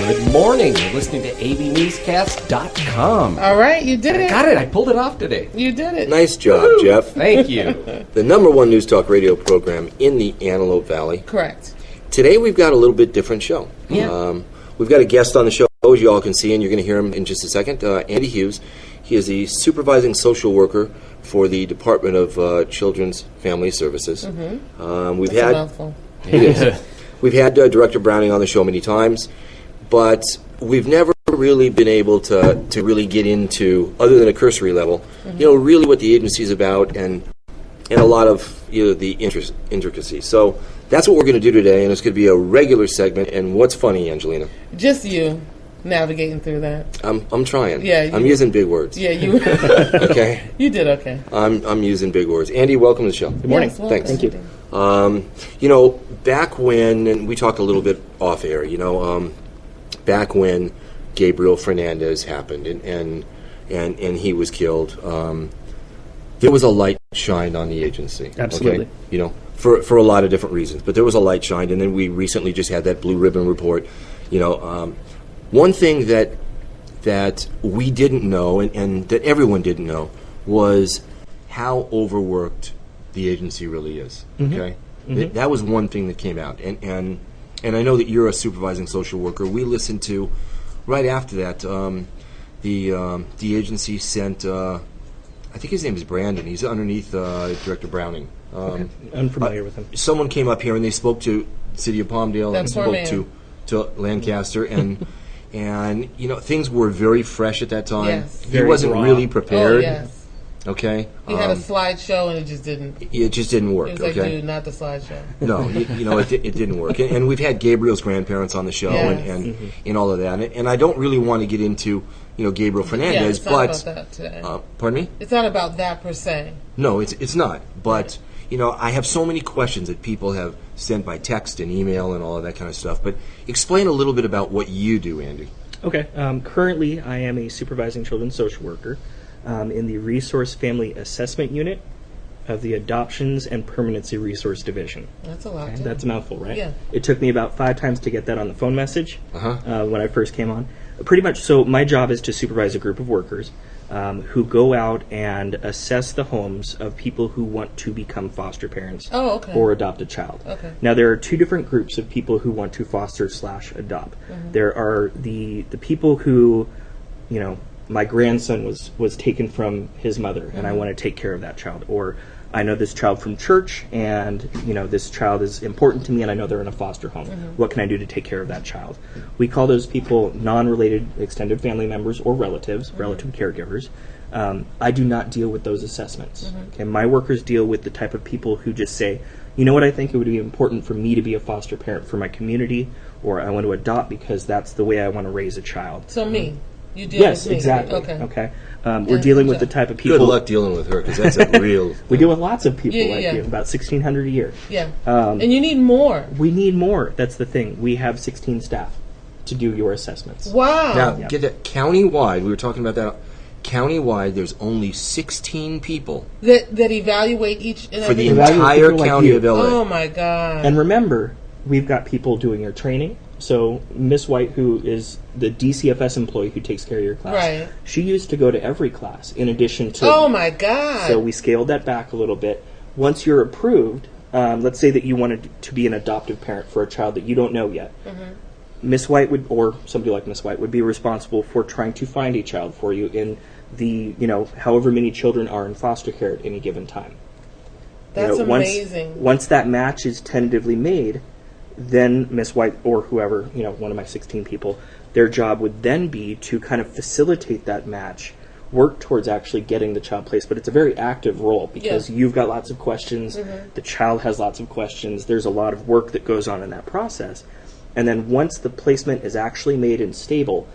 Good morning. You're listening to AVNewsCast.com. All right, you did it. Got it. I pulled it off today. You did it. Nice job, Jeff. Thank you. The number one news talk radio program in the Antelope Valley. Correct. Today we've got a little bit different show. Yeah. We've got a guest on the show, as you all can see, and you're going to hear him in just a second. Andy Hughes. He is the supervising social worker for the Department of Children's Family Services. Mm-hmm. We've That's had a mouthful. It is. We've had Director Browning on the show many times, but we've never really been able to really get into, other than a cursory level, really what the agency is about and a lot of the intricacies. So that's what we're going to do today, and it's going to be a regular segment. And what's funny, Angelina? Just you navigating through that. I'm trying. Yeah, I'm using big words. Yeah, you. Okay. You did okay. I'm using big words. Andy, welcome to the show. Good morning. Yes, welcome. Thanks. Thank you. Back when, and we talked a little bit off air, back when Gabriel Fernandez happened and he was killed, there was a light shined on the agency. Absolutely. Okay? For a lot of different reasons, but there was a light shined, and then we recently just had that blue ribbon report. One thing that we didn't know and that everyone didn't know was how overworked the agency really is. Okay, that was one thing that came out, and I know that you're a supervising social worker. We listened to right after that. The agency sent. I think his name is Brandon. He's underneath Director Browning. I'm familiar with him. Someone came up here and they spoke to the city of Palmdale and spoke to Lancaster and things were very fresh at that time. Yes. He wasn't really prepared. Oh, yes. Okay. He had a slideshow and it just didn't. It just didn't work. It was like, okay. dude, not the slideshow. No, it didn't work. And we've had Gabriel's grandparents on the show Yes. and all of that. And I don't really want to get into Gabriel Fernandez, It's not about that today. Pardon me? It's not about that per se. No, it's not. But I have so many questions that people have sent by text and email and all of that kind of stuff. But explain a little bit about what you do, Andy. Okay. Currently, I am a supervising children's social worker in the Resource Family Assessment Unit of the Adoptions and Permanency Resource Division. That's a lot. Okay? That's a mouthful, right? Yeah. It took me about 5 times to get that on the phone message when I first came on. Pretty much, so my job is to supervise a group of workers who go out and assess the homes of people who want to become foster parents or adopt a child. Okay. Now, there are 2 different groups of people who want to foster/adopt. There are the people who, my grandson was taken from his mother, and I want to take care of that child. Or I know this child from church, and this child is important to me, and I know they're in a foster home. What can I do to take care of that child? We call those people non-related extended family members or relatives, relative caregivers. I do not deal with those assessments. Okay, my workers deal with the type of people who just say, you know what, I think it would be important for me to be a foster parent for my community, or I want to adopt because that's the way I want to raise a child. So me. You deal Yes, with me. exactly. Okay. We're dealing with the type of people. Good luck dealing with her, because that's a real... We deal with lots of people Yeah, like yeah. you, about 1,600 a year. Yeah. And you need more. We need more. That's the thing. We have 16 staff to do your assessments. Wow. Now, get that, countywide, we were talking about that, countywide, there's only 16 people that evaluate each and for the every. entire people like county you. of LA. Oh my God. And remember, we've got people doing your training. So Miss White, who is the DCFS employee who takes care of your class, Right. she used to go to every class in addition to... Oh my God. So we scaled that back a little bit. Once you're approved, let's say that you wanted to be an adoptive parent for a child that you don't know yet. Miss White would, or somebody like Miss White, would be responsible for trying to find a child for you in the, however many children are in foster care at any given time. That's amazing. Once that match is tentatively made, then Miss White or whoever, one of my 16 people, their job would then be to kind of facilitate that match, work towards actually getting the child placed. But it's a very active role because you've got lots of questions, the child has lots of questions, there's a lot of work that goes on in that process. And then once the placement is actually made and stable,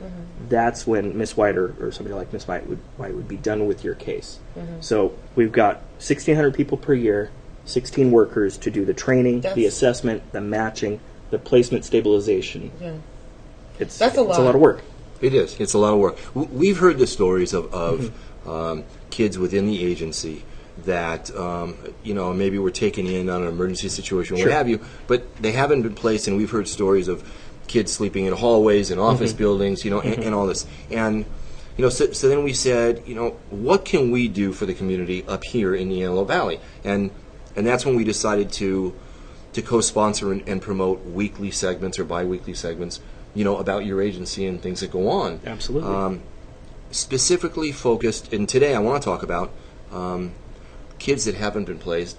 that's when Miss White or somebody like Miss White would be done with your case. So we've got 1,600 people per year, 16 workers to do the training, the assessment, the matching, the placement stabilization. Yeah. It's a lot. It's a lot of work. It is. It's a lot of work. We've heard the stories of kids within the agency that, maybe were taken in on an emergency situation, what have you, but they haven't been placed, and we've heard stories of kids sleeping in hallways and office buildings, and all this. And, so then we said, what can we do for the community up here in the Antelope Valley? And that's when we decided to co-sponsor and promote weekly segments or bi-weekly segments, about your agency and things that go on. Absolutely. Specifically focused, and today I want to talk about kids that haven't been placed,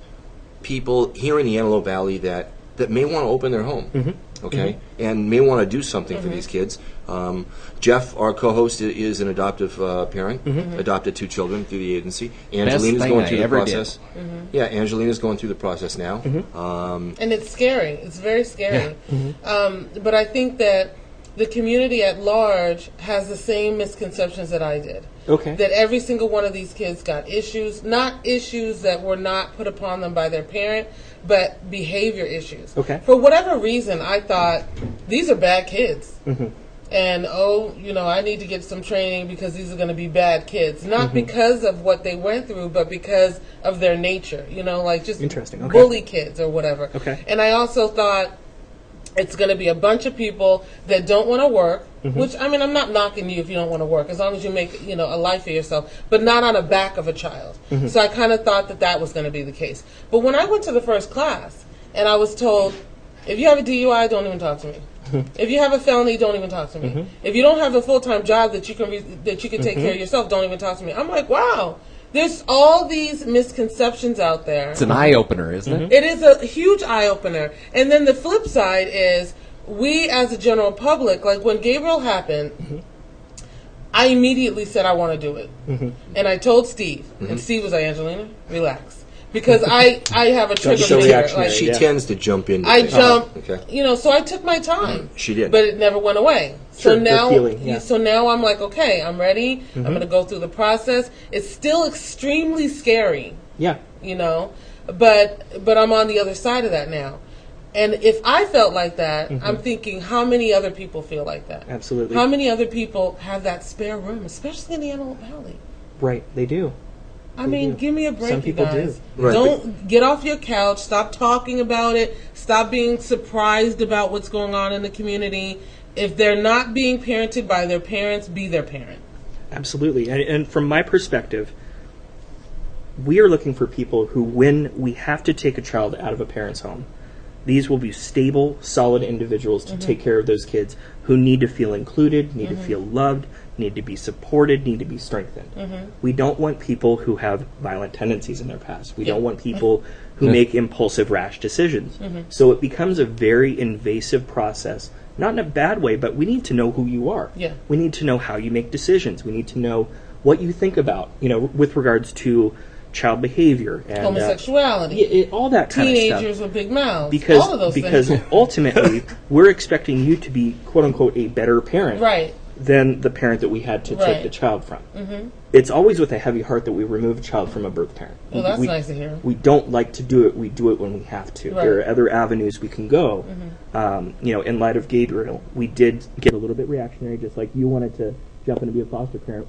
people here in the Antelope Valley that may want to open their home, okay, and may want to do something for these kids. Jeff, our co-host, is an adoptive parent, adopted 2 children through the agency. Angelina's going through the process. Yeah, Angelina's going through the process now. And it's scary. It's very scary. But I think that the community at large has the same misconceptions that I did. Okay. That every single one of these kids got issues, not issues that were not put upon them by their parent, but behavior issues. Okay. For whatever reason, I thought, these are bad kids. And, I need to get some training because these are going to be bad kids. Not because of what they went through, but because of their nature. Like just Interesting. Okay. bully kids or whatever. Okay. And I also thought, it's going to be a bunch of people that don't want to work, which, I'm not knocking you if you don't want to work, as long as you make, a life for yourself, but not on the back of a child. So I kind of thought that was going to be the case. But when I went to the first class, and I was told, if you have a DUI, don't even talk to me. If you have a felony, don't even talk to me. If you don't have a full-time job that you can take care of yourself, don't even talk to me. I'm like, wow. There's all these misconceptions out there. It's an eye-opener, isn't it? It is a huge eye-opener. And then the flip side is, we as a general public, like when Gabriel happened, I immediately said I want to do it. And I told Steve, and Steve was like, Angelina, relax. Because I have a trigger finger. Like, she tends to jump into I things. jump, Okay. so I took my time. She did. But it never went away. Sure, So now, feeling, so now I'm like, okay, I'm ready. I'm going to go through the process. It's still extremely scary, Yeah. but I'm on the other side of that now. And if I felt like that, I'm thinking, how many other people feel like that? Absolutely. How many other people have that spare room, especially in the Antelope Valley? Right. They do. I mean, give me a break, Some people you guys. do. Right, Don't get off your couch. Stop talking about it. Stop being surprised about what's going on in the community. If they're not being parented by their parents, be their parent. Absolutely. And from my perspective, we are looking for people who, when we have to take a child out of a parent's home, these will be stable, solid individuals to take care of those kids who need to feel included, need to feel loved, need to be supported, need to be strengthened. We don't want people who have violent tendencies in their past. We don't want people who make impulsive, rash decisions. So it becomes a very invasive process, not in a bad way, but we need to know who you are. Yeah. We need to know how you make decisions. We need to know what you think about, with regards to child behavior and homosexuality, all that kind of stuff. Teenagers with big mouths, Because all of those things. Ultimately, we're expecting you to be, quote unquote, a better parent Right. than the parent that we had to take Right. the child from. It's always with a heavy heart that we remove a child from a birth parent. Well, that's we, nice to hear. We don't like to do it. We do it when we have to. Right. There are other avenues we can go. In light of Gabriel, we did get a little bit reactionary, just like you wanted to jump in and be a foster parent.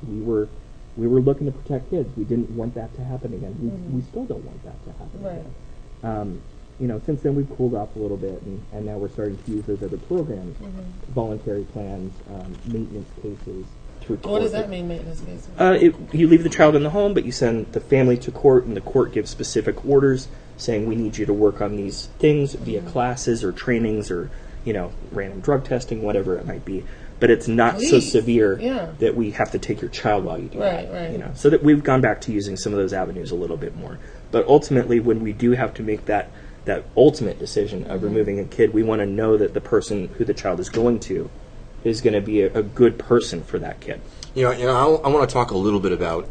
We were looking to protect kids. We didn't want that to happen again. We still don't want that to happen again. Since then we've cooled off a little bit, and now we're starting to use those other programs, voluntary plans, maintenance cases. Through court. What does that mean, maintenance cases? You leave the child in the home, but you send the family to court, and the court gives specific orders saying we need you to work on these things via classes or trainings or random drug testing, whatever it might be. But it's not so severe that we have to take your child while you do that. Right. So that we've gone back to using some of those avenues a little bit more. But ultimately, when we do have to make that ultimate decision of removing a kid, we want to know that the person who the child is going to is going to be a good person for that kid. I want to talk a little bit about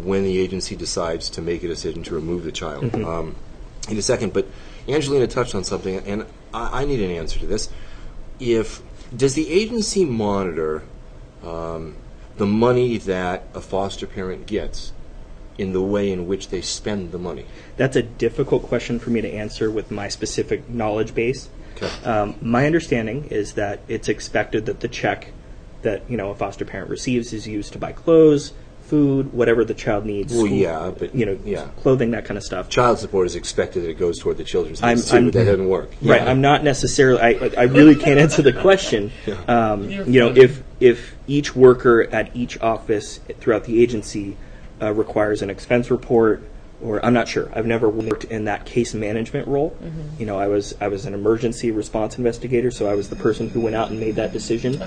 when the agency decides to make a decision to remove the child in a second. But Angelina touched on something, and I need an answer to this. Does the agency monitor the money that a foster parent gets in the way in which they spend the money? That's a difficult question for me to answer with my specific knowledge base. Okay. My understanding is that it's expected that the check that a foster parent receives is used to buy clothes, food, whatever the child needs. Well, school, yeah, but clothing, that kind of stuff. Child support is expected that it goes toward the children's needs too, but that doesn't work. Right. I'm not necessarily. I really can't answer the question. If each worker at each office throughout the agency requires an expense report, or I'm not sure. I've never worked in that case management role. I was an emergency response investigator, so I was the person who went out and made that decision.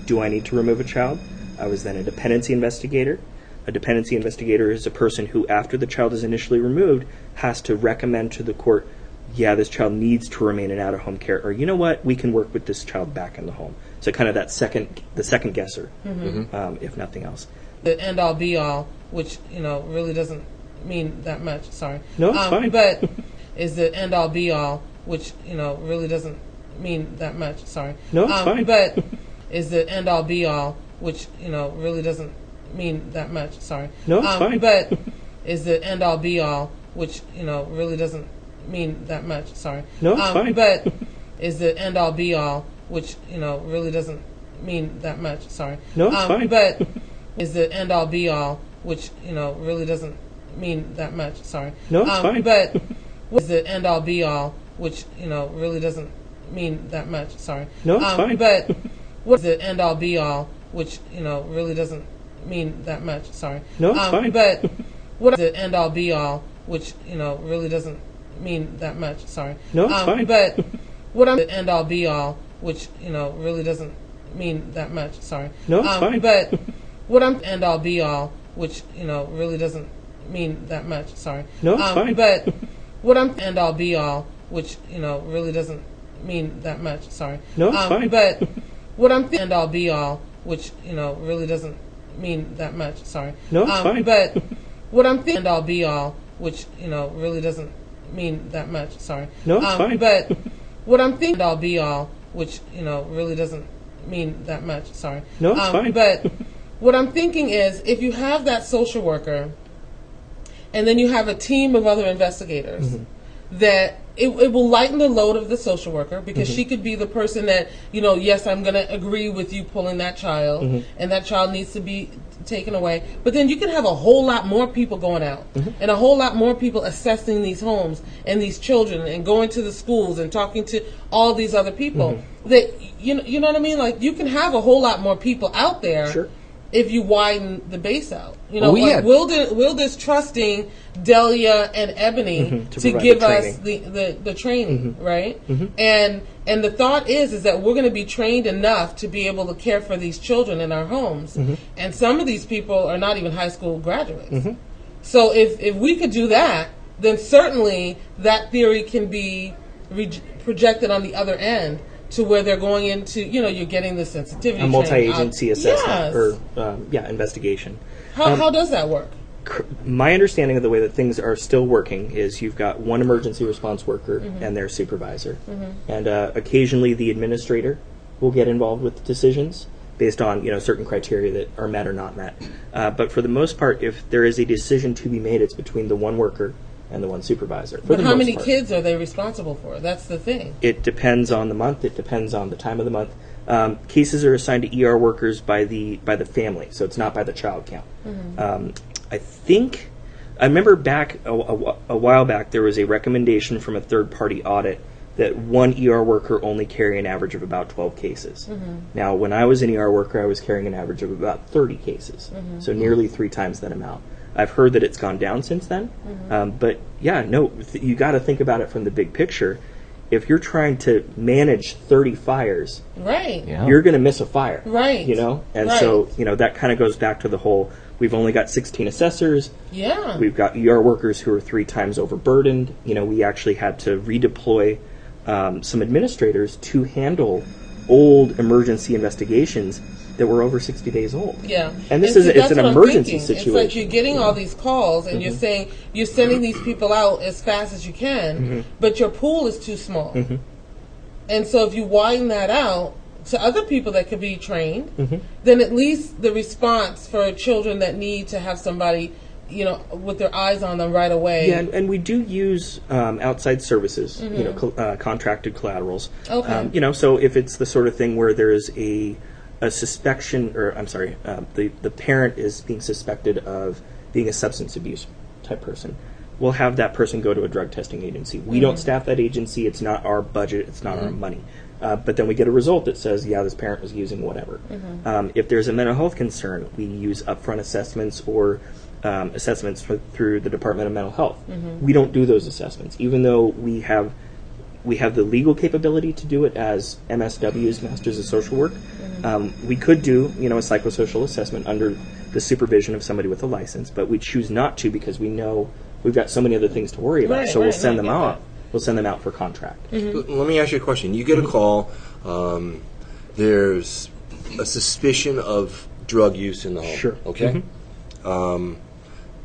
Do I need to remove a child? I was then a dependency investigator. A dependency investigator is a person who, after the child is initially removed, has to recommend to the court, this child needs to remain in out-of-home care, or you know what, we can work with this child back in the home. So kind of the second guesser, if nothing else. The end-all, be-all, which, really doesn't mean that much. Sorry. No, it's fine. But is the end-all, be-all, which, really doesn't mean that much. Sorry. No, it's fine. But is the end-all, be-all, which, really doesn't mean that much. Sorry. No, it's fine. But is the end-all, be-all, which, really doesn't mean that much. Sorry. No, it's fine. But is the end-all, be-all, which, really doesn't mean that much. Sorry. No, it's fine. But is the end-all, be-all, which, really doesn't mean that much. Sorry. No, it's fine. But is the end-all, be-all, which, really doesn't mean that much. Sorry. No, it's fine. But what is the end-all, be-all, which, really doesn't mean that much. Sorry. No, it's fine. But what is the end-all, be-all, which, really doesn't mean that much. Sorry. No, it's fine. But what I'm the end-all, be-all, which, really doesn't mean that much. Sorry. No, it's fine. But what I'm the end-all, be-all, which, really doesn't mean that much. Sorry. No, it's fine. But what I'm the end-all, be-all, which, really doesn't mean that much. Sorry. No, it's fine. But what I'm the end-all, be-all, which, really doesn't mean that much. Sorry. No, it's fine. But what I'm the end-all, be-all, which, really doesn't mean that much. Sorry. No, it's fine. But what I'm thinking all, be-all, which, really doesn't mean that much. Sorry. No, it's fine. But what I'm thinking is, if you have that social worker, and then you have a team of other investigators, that it will lighten the load of the social worker, because she could be the person that, yes, I'm going to agree with you pulling that child, and that child needs to be taken away. But then you can have a whole lot more people going out, and a whole lot more people assessing these homes and these children, and going to the schools and talking to all these other people. That you know what I mean? Like, you can have a whole lot more people out there. Sure. If you widen the base out. Wildis trusting Delia and Ebony to give us the training, right? And the thought is that we're going to be trained enough to be able to care for these children in our homes. And some of these people are not even high school graduates. So if we could do that, then certainly that theory can be projected on the other end, to where they're going into, you're getting the sensitivity a multi-agency assessment investigation. How does that work? My understanding of the way that things are still working is you've got one emergency response worker and their supervisor. And occasionally the administrator will get involved with decisions based on certain criteria that are met or not met. But for the most part, if there is a decision to be made, it's between the one worker and the one supervisor. But how many kids are they responsible for? That's the thing. It depends on the month. It depends on the time of the month. Cases are assigned to ER workers by the family, so it's not by the child count. I remember back a while back, there was a recommendation from a third-party audit that one ER worker only carry an average of about 12 cases. Now, when I was an ER worker, I was carrying an average of about 30 cases, so nearly 3 times that amount. I've heard that it's gone down since then, but you got to think about it from the big picture. If you're trying to manage 30 fires, you're going to miss a fire, And so that kind of goes back to the whole. We've only got 16 assessors. Yeah, we've got ER workers who are 3 times overburdened. We actually had to redeploy some administrators to handle old emergency investigations that were over 60 days old. Yeah. And it's an emergency situation. It's like you're getting all these calls and you're saying you're sending these people out as fast as you can, but your pool is too small. And so if you widen that out to other people that could be trained, then at least the response for children that need to have somebody with their eyes on them right away. Yeah, and we do use outside services, contracted collaterals. Okay. So if it's the sort of thing where there's a a suspicion, or I'm sorry, the parent is being suspected of being a substance abuse type person, we'll have that person go to a drug testing agency. We don't staff that agency. It's not our budget. It's not our money. But then we get a result that says, yeah, this parent was using whatever. If there's a mental health concern, we use upfront assessments or assessments through the Department of Mental Health. We don't do those assessments, even though we have the legal capability to do it as MSWs, Masters of Social Work. We could do, a psychosocial assessment under the supervision of somebody with a license, but we choose not to because we know we've got so many other things to worry about. So we'll send them out. We'll send them out for contract. Let me ask you a question. You get a call. There's a suspicion of drug use in the home. Sure. Okay.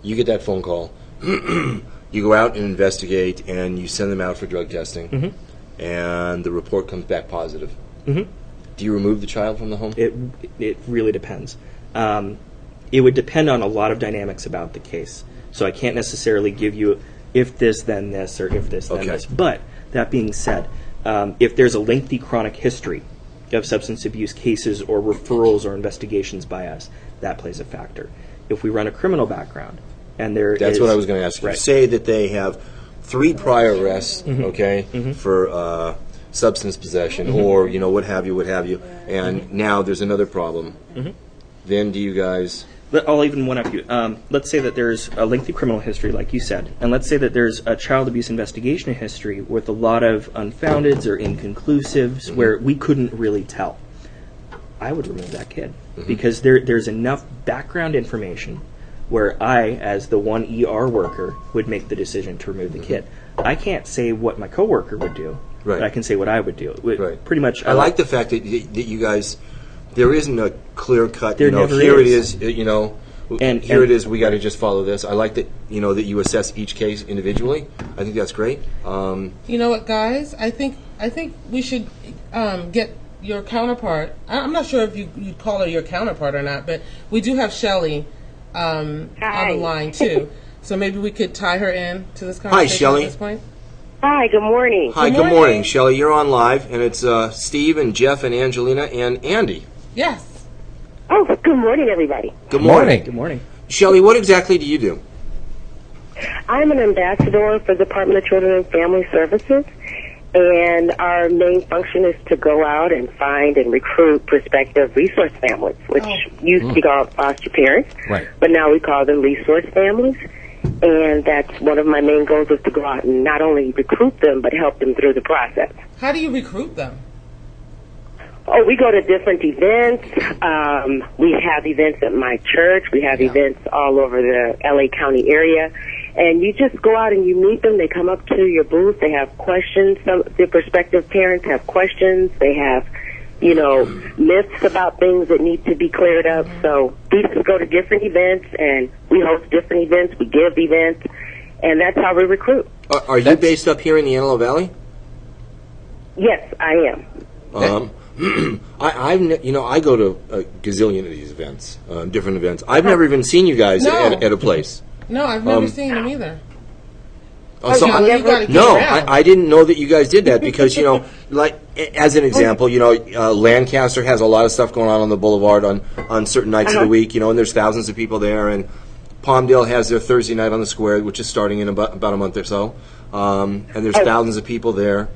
You get that phone call. You go out and investigate, and you send them out for drug testing, and the report comes back positive. Do you remove the child from the home? It really depends. It would depend on a lot of dynamics about the case. So I can't necessarily give you if this, then this, or if this, then this. But that being said, if there's a lengthy chronic history of substance abuse cases or referrals or investigations by us, that plays a factor. If we run a criminal background, and That's what I was going to ask you. Right. Say that they have 3 prior arrests, for substance possession or, what have you, and now there's another problem. Then do you guys... I'll even one up you. Let's say that there's a lengthy criminal history, like you said, and let's say that there's a child abuse investigation history with a lot of unfoundeds or inconclusives where we couldn't really tell. I would remove that kid because there's enough background information where I, as the one ER worker, would make the decision to remove the kid. I can't say what my coworker would do, but I can say what I would do. Pretty much. I like the fact that you guys... There isn't a clear cut. There never here is. It is. And here it is. We got to just follow this. I like that. That you assess each case individually. I think that's great. You know what, guys? I think we should get your counterpart. I'm not sure if you call her your counterpart or not, but we do have Shelley on the line too. So maybe we could tie her in to this conversation. Hi, Shelley. At this point. Hi, good morning. Hi, good morning, Shelley. You're on live, and it's Steve and Jeff and Angelina and Andy. Yes. Oh, good morning, everybody. Good morning. Good morning. Shelley, what exactly do you do? I'm an ambassador for the Department of Children and Family Services, and our main function is to go out and find and recruit prospective resource families, which used to be called foster parents, but now we call them resource families. And that's one of my main goals, is to go out and not only recruit them, but help them through the process. How do you recruit them? Oh, we go to different events. We have events at my church. We have events all over the LA County area. And you just go out and you meet them. They come up to your booth. They have questions. Some the prospective parents have questions. They have, myths about things that need to be cleared up. So we just go to different events, and we host different events. We give events, and that's how we recruit. Are you based up here in the Antelope Valley? Yes, I am. I go to a gazillion of these events, different events. I've never even seen you guys at a place. No, I've never seen them either. I didn't know that you guys did that because, like, as an example, Lancaster has a lot of stuff going on the boulevard on certain nights of the week, and there's thousands of people there, and Palmdale has their Thursday night on the square, which is starting in about a month or so, and there's thousands of people there.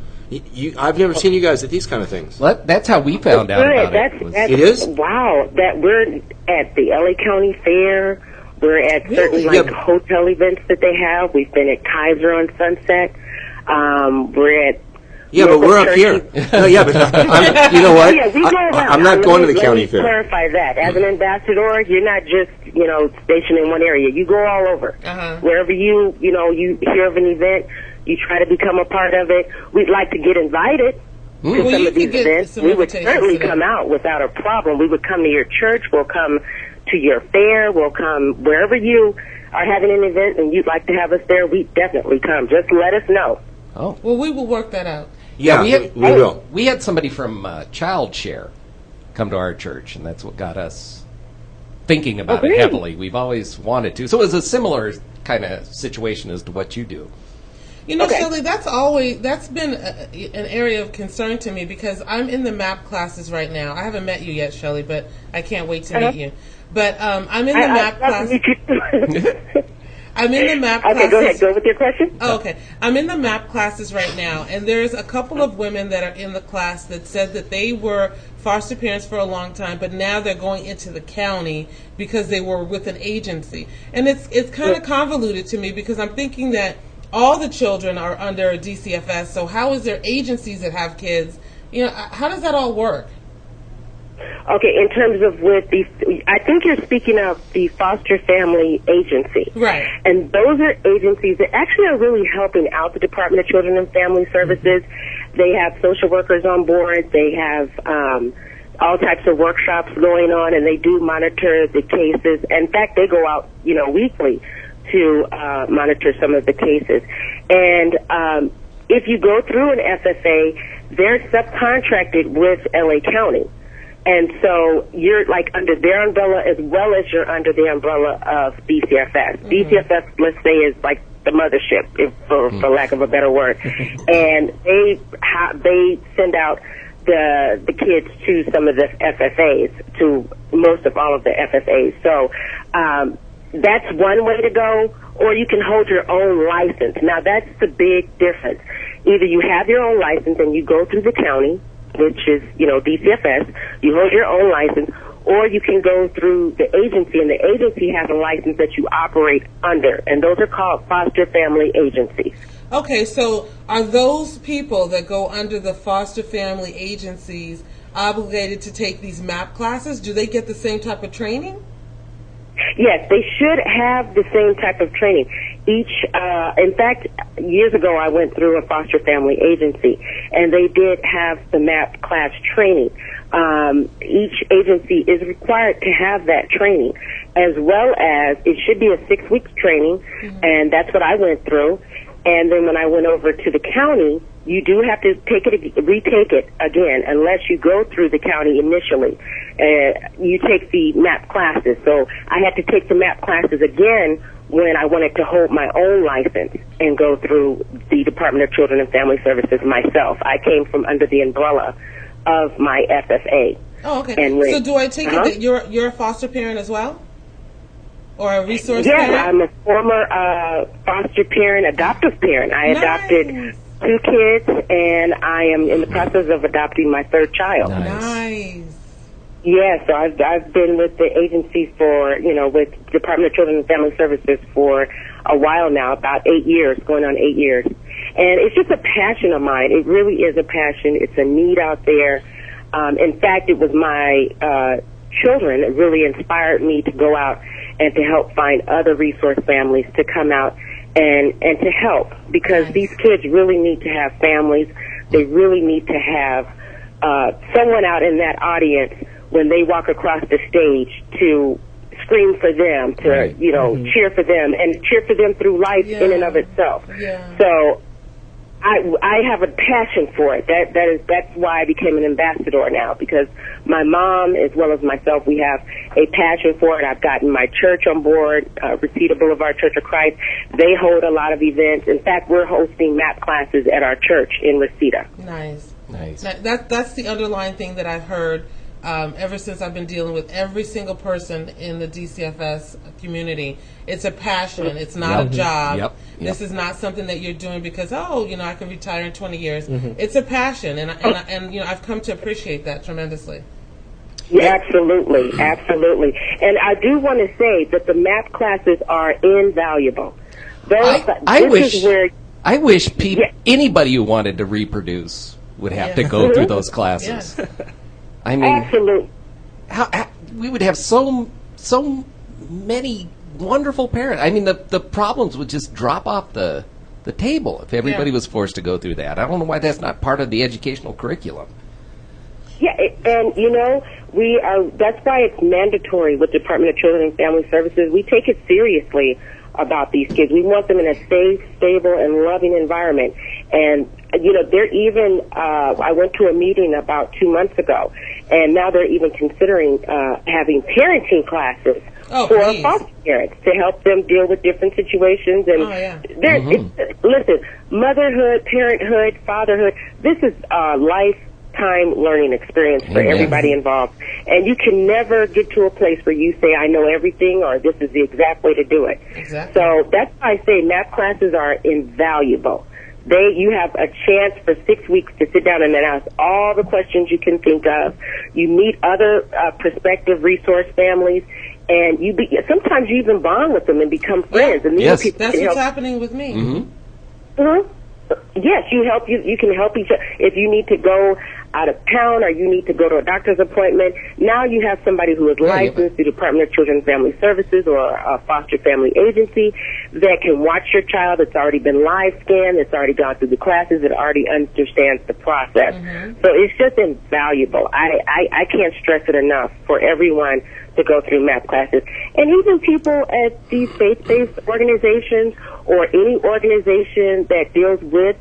I've never seen you guys at these kind of things. Well, that's how we found out about it. It is? Wow. We're at the LA County Fair. We're at certain hotel events that they have. We've been at Kaiser on Sunset. We're at... Yeah, but we're up here. But you know what? Yeah, we go around. I'm not going to the county fair. Let me clarify that. As an ambassador, you're not just, stationed in one area. You go all over. Wherever you hear of an event, you try to become a part of it. We'd like to get invited to some of these events. We would certainly come out without a problem. We would come to your church. We'll come to your fair. We'll come wherever you are having an event and you'd like to have us there. We definitely come. Just let us know. Oh, well, we will work that out. Yeah, we will. We had somebody from Child Share come to our church, and that's what got us thinking about it heavily. We've always wanted to. So it was a similar kind of situation as to what you do. You know, Okay. Shelley, that's been an area of concern to me because I'm in the MAP classes right now. I haven't met you yet, Shelley, but I can't wait to meet you. But I'm in the MAP class. I'm in the MAP classes. Okay, go ahead. Go with your question. Oh, okay. I'm in the MAP classes right now, and there's a couple of women that are in the class that said that they were foster parents for a long time, but now they're going into the county because they were with an agency. And it's kind of convoluted to me because I'm thinking that all the children are under DCFS, so how is there agencies that have kids? You know, how does that all work? Okay, in terms of I think you're speaking of the foster family agency. Right. And those are agencies that actually are really helping out the Department of Children and Family Services. They have social workers on board. They have all types of workshops going on, and they do monitor the cases. In fact, they go out, weekly to monitor some of the cases. And if you go through an FFA, they're subcontracted with LA County. And so you're like under their umbrella as well as you're under the umbrella of DCFS. DCFS, let's say, is like the mothership, for lack of a better word. And they send out the kids to some of the FFAs, to most of all of the FFAs. So that's one way to go, or you can hold your own license. Now, that's the big difference. Either you have your own license and you go through the county, which is, DCFS, you hold your own license, or you can go through the agency, and the agency has a license that you operate under, and those are called foster family agencies. Okay, so are those people that go under the foster family agencies obligated to take these MAP classes? Do they get the same type of training? Yes, they should have the same type of training. In fact, years ago I went through a foster family agency, and they did have the MAP class training. Each agency is required to have that training, as well as it should be a 6-week training, and that's what I went through. And then when I went over to the county, you do have to retake it again, unless you go through the county initially. You take the MAP classes. So I had to take the MAP classes again when I wanted to hold my own license and go through the Department of Children and Family Services myself. I came from under the umbrella of my FFA. Oh, okay. So do I take it that you're a foster parent as well? Or a resource parent? Yes, I'm a former foster parent, adoptive parent. I adopted 2 kids, and I am in the process of adopting my 3rd child. Nice. Yeah, so I've been with the agency for, with Department of Children and Family Services for a while now, about 8 years, going on 8 years. And it's just a passion of mine. It really is a passion. It's a need out there. In fact, it was my children that really inspired me to go out and to help find other resource families to come out and to help, because these kids really need to have families. They really need to have someone out in that audience when they walk across the stage to scream for them, to cheer for them, and cheer for them through life in and of itself. So I have a passion for it. That's why I became an ambassador now, because my mom as well as myself, we have a passion for it. I've gotten my church on board, Reseda Boulevard Church of Christ. They hold a lot of events. In fact, we're hosting MAP classes at our church in Reseda. Nice. That's the underlying thing that I've heard ever since I've been dealing with every single person in the DCFS community. It's a passion. It's not a job. This is not something that you're doing because, I can retire in 20 years. It's a passion, and I've come to appreciate that tremendously. Yeah, absolutely. And I do want to say that the MAP classes are invaluable. I wish anybody who wanted to reproduce would have to go through those classes. I mean, absolutely. How we would have so many wonderful parents. I mean, the problems would just drop off the table if everybody was forced to go through that. I don't know why that's not part of the educational curriculum. Yeah, and that's why it's mandatory with Department of Children and Family Services. We take it seriously about these kids. We want them in a safe, stable, and loving environment. And, they're even, I went to a meeting about 2 months ago, and now they're even considering having parenting classes for foster parents to help them deal with different situations. And listen, motherhood, parenthood, fatherhood, this is a lifetime learning experience for everybody involved. And you can never get to a place where you say, I know everything, or this is the exact way to do it. Exactly. So that's why I say MAP classes are invaluable. You have a chance for 6 weeks to sit down and then ask all the questions you can think of. You meet other prospective resource families, and sometimes you even bond with them and become friends. And yes, that's what's happening with me. Mm-hmm. Yes, you can help each other. If you need to go out of town or you need to go to a doctor's appointment, now you have somebody who is licensed through the Department of Children and Family Services or a foster family agency that can watch your child. It's already been live scanned. It's already gone through the classes. It already understands the process. So it's just invaluable. I can't stress it enough for everyone to go through MAP classes. And even people at these faith-based organizations or any organization that deals with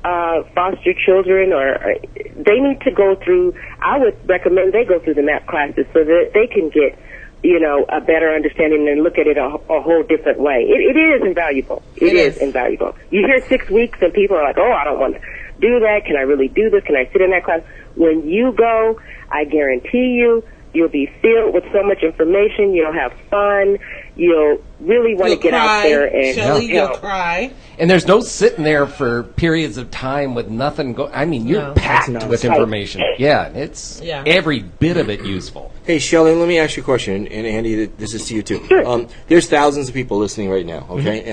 foster children, or they need to go through, I would recommend they go through the MAP classes so that they can get, a better understanding and look at it a whole different way. It is invaluable. It is invaluable. You hear 6 weeks and people are like, oh, I don't want to do that. Can I really do this? Can I sit in that class? When you go, I guarantee you'll be filled with so much information. You'll have fun. You'll really want to get out there and Shelley, you'll cry. And there's no sitting there for periods of time with nothing going. I mean, you're packed with information. Yeah, it's every bit of it useful. Hey, Shelley, let me ask you a question, and Andy, this is to you too. Sure. There's thousands of people listening right now, okay?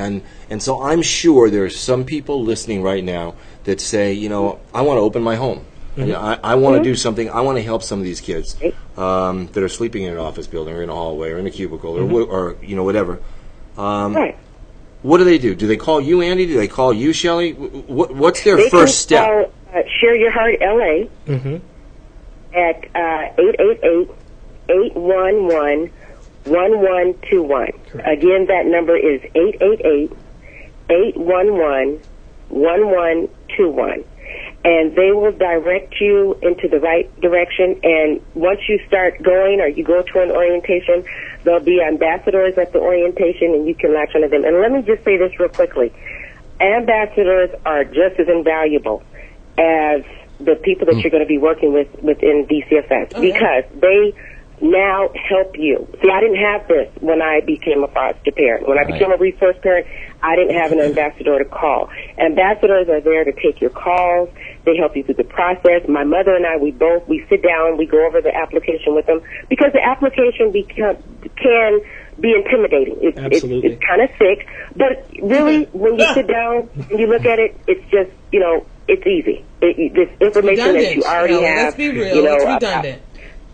And so I'm sure there's some people listening right now that say, I want to open my home. I want to do something. I want to help some of these kids that are sleeping in an office building or in a hallway or in a cubicle or whatever. Right. What do? Do they call you, Andy? Do they call you, Shelley? What's their first step? Share Your Heart LA at 888-811-1121. Again, that number is 888-811-1121. And they will direct you into the right direction. And once you start going or you go to an orientation, there'll be ambassadors at the orientation, and you can latch onto them. And let me just say this real quickly. Ambassadors are just as invaluable as the people that you're going to be working with within DCFS because they now help you. See, I didn't have this when I became a foster parent. When I became a resource parent, I didn't have an ambassador to call. Ambassadors are there to take your calls. They help you through the process. My mother and I, we sit down, we go over the application with them because the application can be intimidating. It's kind of thick, but really, when you sit down and you look at it, it's just, it's easy. This information that you already have. Let's be real. It's redundant.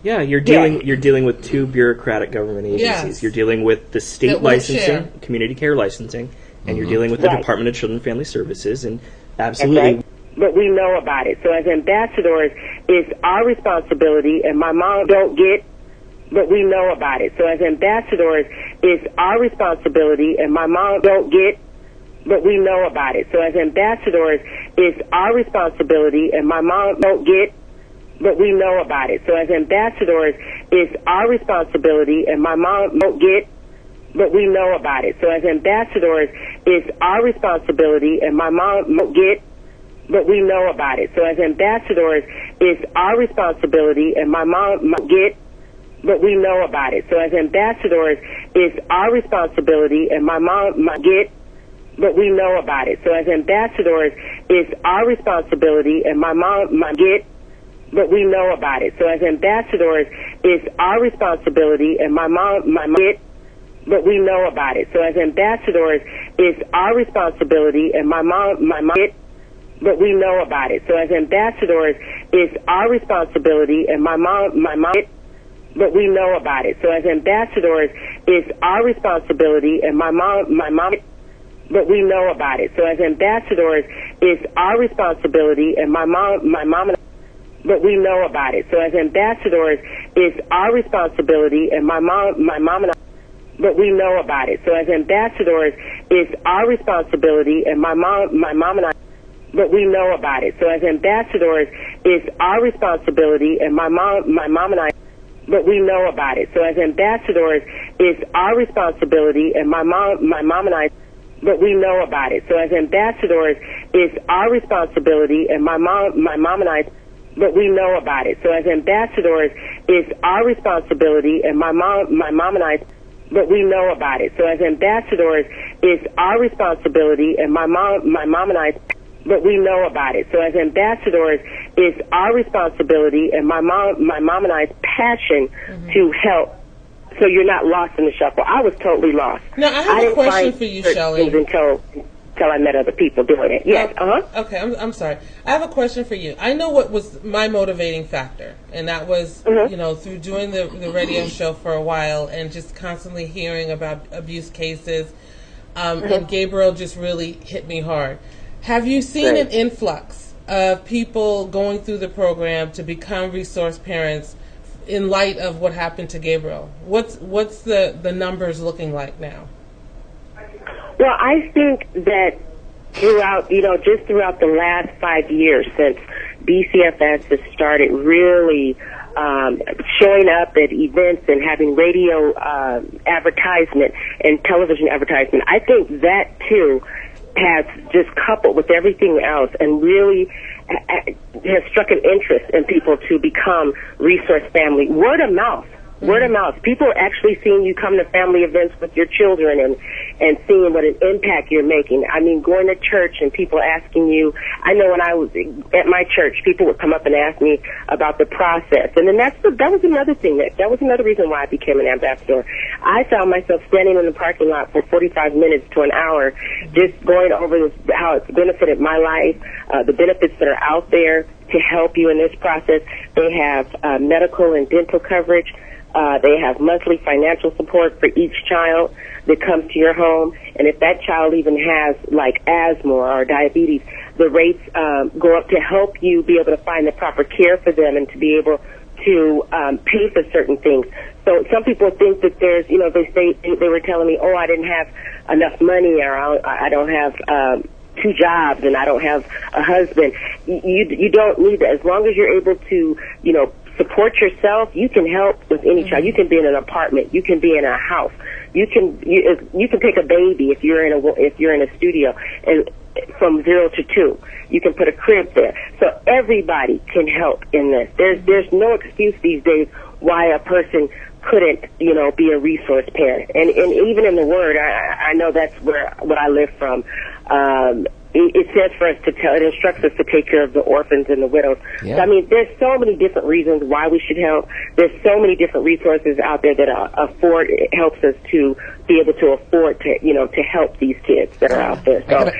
Yeah, you're dealing with two bureaucratic government agencies. Yes. You're dealing with the state licensing, community care licensing, and you're dealing with the Department of Children and Family Services, and absolutely. But we know about it. So as ambassadors, it's our responsibility, and my mom don't get, but we know about it. So as ambassadors, it's our responsibility, and my mom don't get, but we know about it. So as ambassadors, it's our responsibility, and my mom don't get, but we know about it. So as ambassadors, it's our responsibility, and my mom don't get, but we know about it. So as ambassadors, it's our responsibility, and my mom don't get, but we know about it. So as ambassadors, it's our responsibility, and my mom don't get, but we know about it. So as ambassadors, it's our responsibility, and my mom might get, but we know about it. So as ambassadors, it's our responsibility, and my mom might get, but we know about it. So as ambassadors, it's our responsibility, and my mom might get, but we know about it. So as ambassadors, it's our responsibility, and my mom might get, but we know about it. So as ambassadors, it's our responsibility, and my mom might get, but we know about it. So as ambassadors, it's our responsibility, and my mom but we know about it. So as ambassadors, it's our responsibility, and my mom but we know about it. So as ambassadors, it's our responsibility, and my mom and I, but we know about it. So as ambassadors, it's our responsibility, and my mom and I, but we know about it. So as ambassadors, it's our responsibility, and my mom and I, but we know about it. So as ambassadors, it's our responsibility, and my mom and I, but we know about it. So as ambassadors, it's our responsibility, and my mom and I, but we know about it. So as ambassadors, it's our responsibility, and my mom and I, but we know about it. So as ambassadors, it's our responsibility, and my mom and I, but we know about it. So as ambassadors, it's our responsibility, and my mom and I's passion to help. So you're not lost in the shuffle. I was totally lost. Now I have a question for you, Shelley. Until I met other people doing it. Yes. Okay. I'm sorry. I have a question for you. I know what was my motivating factor, and that was through doing the radio show for a while and just constantly hearing about abuse cases. And Gabriel just really hit me hard. Have you seen an influx of people going through the program to become resource parents in light of what happened to Gabriel? What's the numbers looking like now? Well, I think that throughout the last 5 years since DCFS has started really showing up at events and having radio advertisement and television advertisement, I think that too has just coupled with everything else and really has struck an interest in people to become resource family. Word of mouth. Word of mouth. People are actually seeing you come to family events with your children and seeing what an impact you're making. I mean, going to church and people asking you. I know when I was at my church, people would come up and ask me about the process. And then that was another thing. That was another reason why I became an ambassador. I found myself standing in the parking lot for 45 minutes to an hour just going over how it's benefited my life, the benefits that are out there to help you in this process. They have medical and dental coverage. They have monthly financial support for each child that comes to your home. And if that child even has like asthma or diabetes, the rates go up to help you be able to find the proper care for them and to be able to pay for certain things. So some people think that there's, they were telling me, I didn't have enough money, or I don't have 2 jobs and I don't have a husband. You don't need that. As long as you're able to, support yourself, you can help with any child. You can be in an apartment. You can be in a house. You can pick a baby if you're in a studio, and from 0 to 2, you can put a crib there. So everybody can help in this. There's no excuse these days why a person couldn't, be a resource parent. And even in the Word, I know that's what I live from. It says for us it instructs us to take care of the orphans and the widows. Yeah. So, I mean, there's so many different reasons why we should help. There's so many different resources out there that it helps us to be able to afford to help these kids that are out there. So,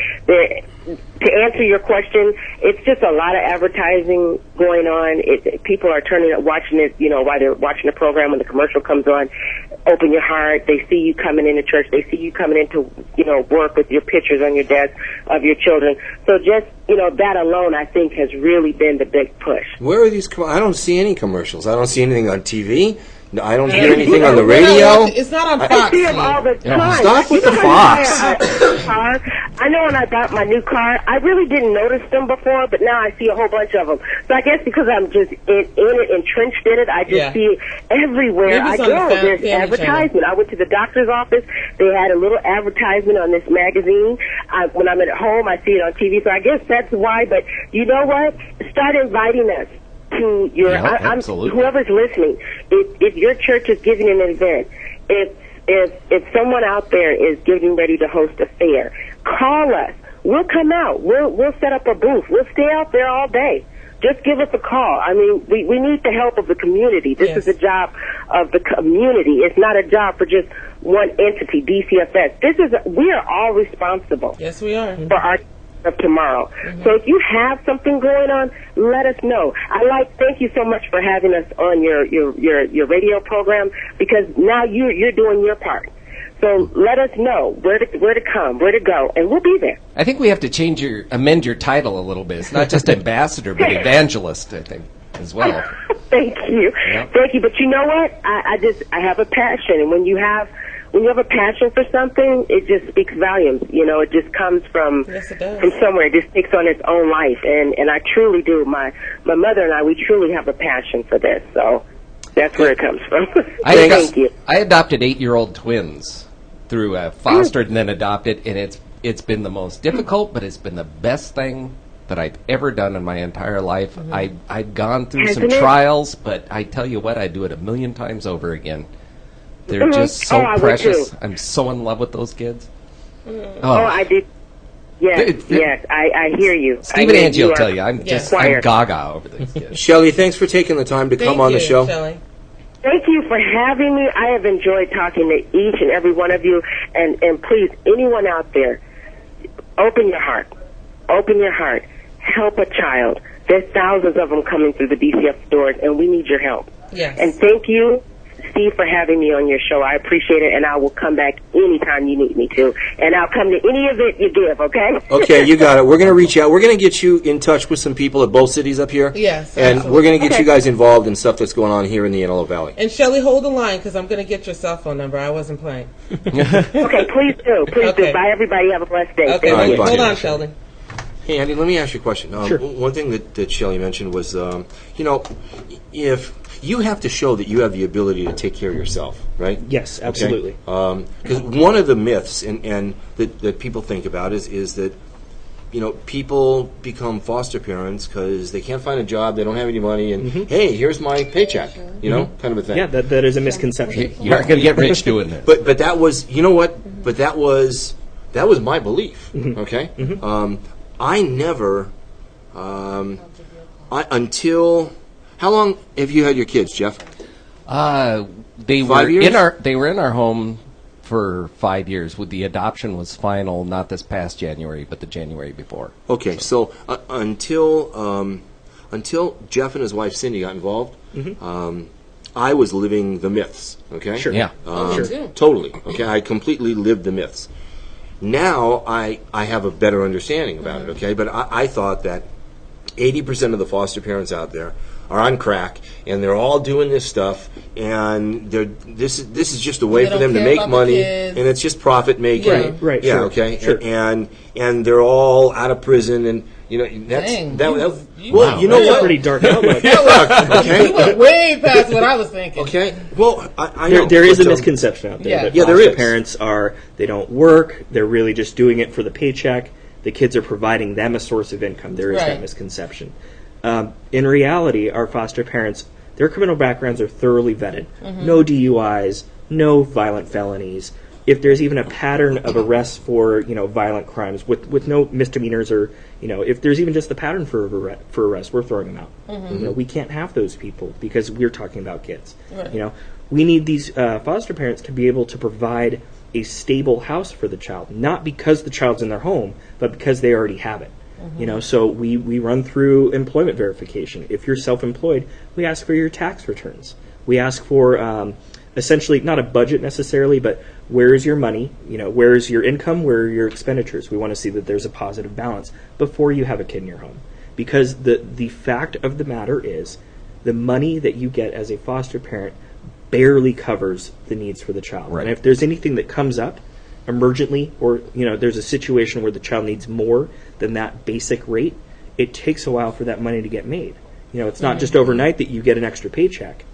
to answer your question, it's just a lot of advertising going on. People are watching it, while they're watching the program when the commercial comes on. Open your heart. They see you coming into church. They see you coming into, work with your pictures on your desk of your children. So just, that alone, I think, has really been the big push. Where are these? I don't see any commercials. I don't see anything on TV. I don't hear anything on the radio. It's not on Fox. I see them all the time. Stop with the Fox. I know when I got my new car, I really didn't notice them before, but now I see a whole bunch of them. So I guess because I'm just in it, entrenched in it, I just see it everywhere I go. There's advertisement. I went to the doctor's office. They had a little advertisement on this magazine. When I'm at home, I see it on TV. So I guess that's why. But you know what? Start inviting us to your whoever's listening. If your church is giving an event, if someone out there is getting ready to host a fair, call us. We'll come out. We'll set up a booth. We'll stay out there all day. Just give us a call. I mean, we need the help of the community. This is a job of the community. It's not a job for just one entity, DCFS. We are all responsible. Yes, we are. For our of tomorrow. So if you have something going on, let us know. Thank you so much for having us on your radio program, because now you're doing your part. So let us know where to come, where to go, and we'll be there. I think we have to amend your title a little bit. It's not just ambassador, but evangelist, I think, as well. Thank you. Yeah. Thank you. But you know what? I have a passion, and when you have a passion for something, it just speaks volumes. It just comes from somewhere. It just takes on its own life, and I truly do. My mother and I, we truly have a passion for this. So That's where it comes from. Thank you. I adopted 8-year-old twins through fostered and then adopted, and it's been the most difficult, but it's been the best thing that I've ever done in my entire life. I've gone through some trials, but I tell you what, I'd do it 1,000,000 times over again. They're just so precious. I'm so in love with those kids. I did. Yes, I hear you. Stephen Angie will tell you, I'm gaga over these kids. Shelley, thanks for taking the time to come on the show. Shelley. Thank you for having me. I have enjoyed talking to each and every one of you. And please, anyone out there, open your heart. Open your heart. Help a child. There's thousands of them coming through the DCF doors, and we need your help. Yes. And thank you, Steve, for having me on your show. I appreciate it, and I will come back anytime you need me to. And I'll come to any event you give, okay? Okay, you got it. We're going to reach out. We're going to get you in touch with some people at both cities up here. Yes, and absolutely. we're going to get you guys involved in stuff that's going on here in the Antelope Valley. And Shelley, hold the line, because I'm going to get your cell phone number. I wasn't playing. Okay, please do. Please do. Bye, everybody. Have a blessed day. Okay, Thank you. hold on, Shelley. Hey, Andy, let me ask you a question. Sure. One thing that Shelley mentioned was, if you have to show that you have the ability to take care of yourself, right? Yes, absolutely. Because one of the myths and that people think about is that, people become foster parents because they can't find a job, they don't have any money, and hey, here's my paycheck, kind of a thing. Yeah, that is a misconception. You aren't going to get rich doing this. But that was, you know what? But that was my belief. Okay. I never, until, how long have you had your kids, Jeff? They 5 were years? They were in our home for 5 years. With the adoption was final, not this past January, but the January before. Okay, so until Jeff and his wife Cindy got involved, I was living the myths. Okay, Sure. Yeah. Totally. Okay, I completely lived the myths. Now I have a better understanding about it, okay? But I thought that 80% of the foster parents out there are on crack, and they're all doing this stuff, and this is just a way for them to make money, and it's just profit making. Right, Yeah, sure, okay? sure. And they're all out of prison, and that's Dang, well, you know That's a what? pretty dark outlook. Okay. You went way past what I was thinking. Okay. Well, I know. There is a but, misconception out there Yeah. that Yeah, there foster is. parents they don't work, they're really just doing it for the paycheck. The kids are providing them a source of income. There is Right. that misconception. In reality, our foster parents, their criminal backgrounds are thoroughly vetted. No DUIs, no violent felonies. If there's even a pattern of arrests for violent crimes with no misdemeanors, or if there's even just the pattern for arrest, we're throwing them out. We can't have those people because we're talking about kids. Right. We need these foster parents to be able to provide a stable house for the child, not because the child's in their home, but because they already have it. So we run through employment verification. If you're self-employed, we ask for your tax returns. We ask for essentially not a budget necessarily, but where is your money? Where is your income? Where are your expenditures? We want to see that there's a positive balance before you have a kid in your home. Because the fact of the matter is, the money that you get as a foster parent barely covers the needs for the child. Right. And if there's anything that comes up emergently, or there's a situation where the child needs more than that basic rate, it takes a while for that money to get made. It's not just overnight that you get an extra paycheck.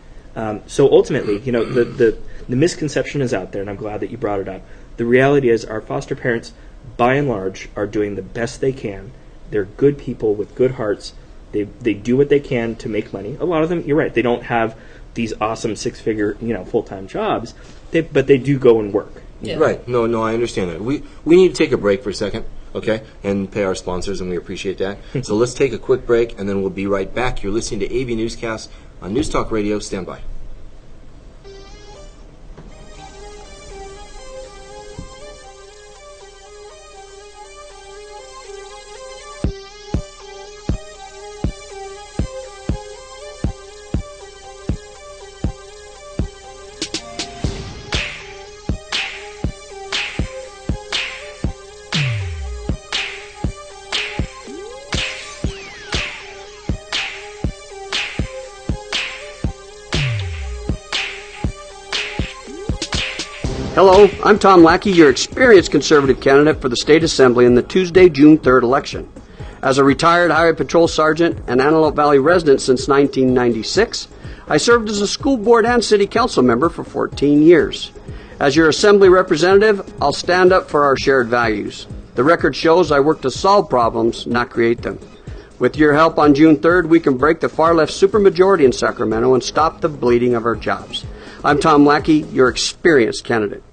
So ultimately, the misconception is out there, and I'm glad that you brought it up. The reality is our foster parents, by and large, are doing the best they can. They're good people with good hearts. They do what they can to make money. A lot of them, you're right, they don't have these awesome six-figure, full-time jobs, but they do go and work. Yeah. Right. No, I understand that. We need to take a break for a second, okay, and pay our sponsors, and we appreciate that. So let's take a quick break, and then we'll be right back. You're listening to AV Newscast on News Talk Radio. Stand by. Hello, I'm Tom Lackey, your experienced conservative candidate for the State Assembly in the Tuesday, June 3rd election. As a retired Highway Patrol Sergeant and Antelope Valley resident since 1996, I served as a school board and city council member for 14 years. As your assembly representative, I'll stand up for our shared values. The record shows I work to solve problems, not create them. With your help on June 3rd, we can break the far-left supermajority in Sacramento and stop the bleeding of our jobs. I'm Tom Lackey, your experienced candidate.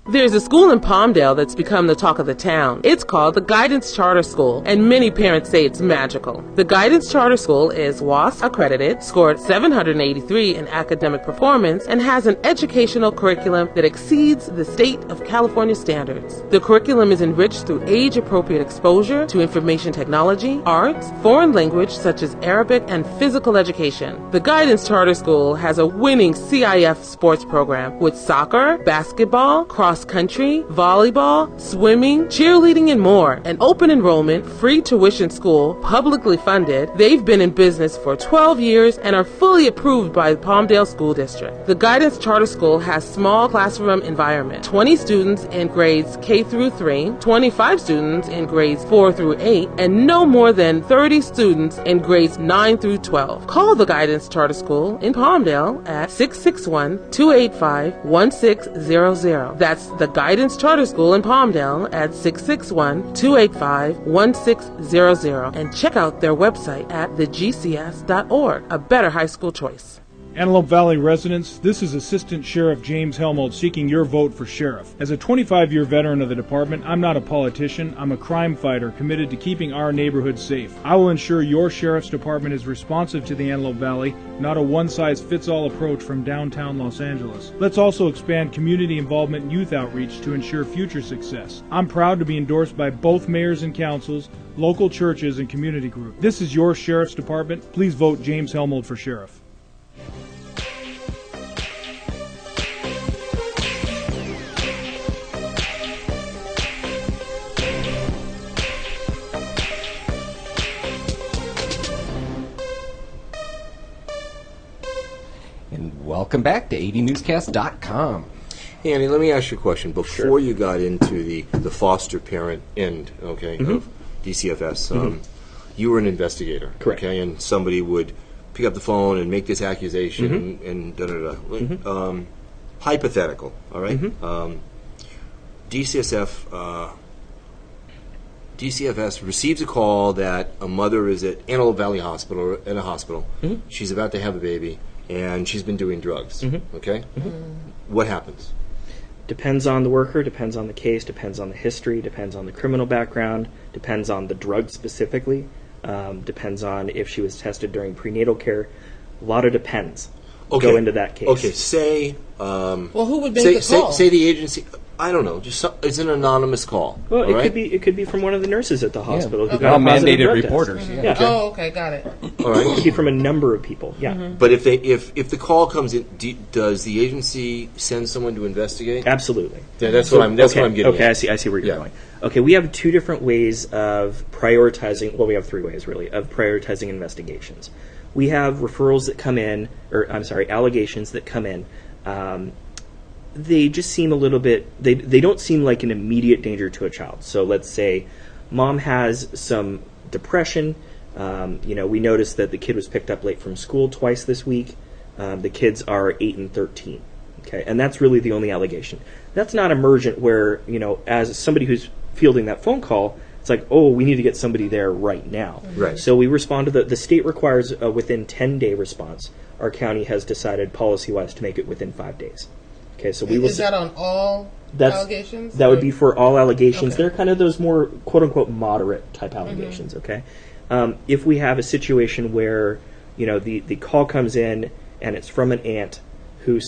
There's a school in Palmdale that's become the talk of the town. It's called the Guidance Charter School, and many parents say it's magical. The Guidance Charter School is WASP accredited, scored 783 in academic performance, and has an educational curriculum that exceeds the state of California standards. The curriculum is enriched through age-appropriate exposure to information technology, arts, foreign language such as Arabic, and physical education. The Guidance Charter School has a winning CIF sports program with soccer, basketball, cross-country, volleyball, swimming, cheerleading, and more. An open enrollment, free tuition school, publicly funded. They've been in business for 12 years and are fully approved by the Palmdale School District. The Guidance Charter School has small classroom environment, 20 students in grades K through 3, 25 students in grades 4 through 8, and no more than 30 students in grades 9 through 12. Call the Guidance Charter School in Palmdale at 661-285-1600. That's the Guidance Charter School in Palmdale at 661-285-1600. And check out their website at thegcs.org. A better high school choice. Antelope Valley residents, this is Assistant Sheriff James Helmold seeking your vote for sheriff. As a 25-year veteran of the department, I'm not a politician, I'm a crime fighter committed to keeping our neighborhood safe. I will ensure your sheriff's department is responsive to the Antelope Valley, not a one-size-fits-all approach from downtown Los Angeles. Let's also expand community involvement and youth outreach to ensure future success. I'm proud to be endorsed by both mayors and councils, local churches, and community groups. This is your sheriff's department. Please vote James Helmold for sheriff. Welcome back to AVNewsCast.com. Hey, Andy, let me ask you a question. Before you got into the foster parent end, of DCFS, you were an investigator. Correct. Okay, and somebody would pick up the phone and make this accusation and da-da-da. Hypothetical, all right? DCFS receives a call that a mother is at Antelope Valley Hospital, or in a hospital. She's about to have a baby, and she's been doing drugs. Okay? What happens? Depends on the worker, depends on the case, depends on the history, depends on the criminal background, depends on the drug specifically, depends on if she was tested during prenatal care. A lot of depends go into that case. Okay, say... well, who would make the call? Say the agency... I don't know. It's an anonymous call. Well, it could be from one of the nurses at the hospital who All got a positive mandated drug reporters. test. Yeah. Oh, okay, got it. All right. It could be from a number of people. Yeah. But if the call comes in, does the agency send someone to investigate? Absolutely. Yeah, that's what I'm getting. Okay, at. I see where you're going. Okay, we have two different ways of prioritizing. Well, we have three ways really of prioritizing investigations. We have referrals that come in, allegations that come in. They just seem a little bit, they don't seem like an immediate danger to a child. So let's say mom has some depression. We noticed that the kid was picked up late from school twice this week. The kids are 8 and 13. Okay, and that's really the only allegation. That's not emergent where, as somebody who's fielding that phone call, it's like, oh, we need to get somebody there right now. Right. So we respond to the state requires a within 10-day response. Our county has decided policy-wise to make it within 5 days. Okay, so we will. Is that on all allegations? That would be for all allegations. Okay. They're kind of those more quote-unquote moderate type allegations. Okay, if we have a situation where the call comes in and it's from an aunt who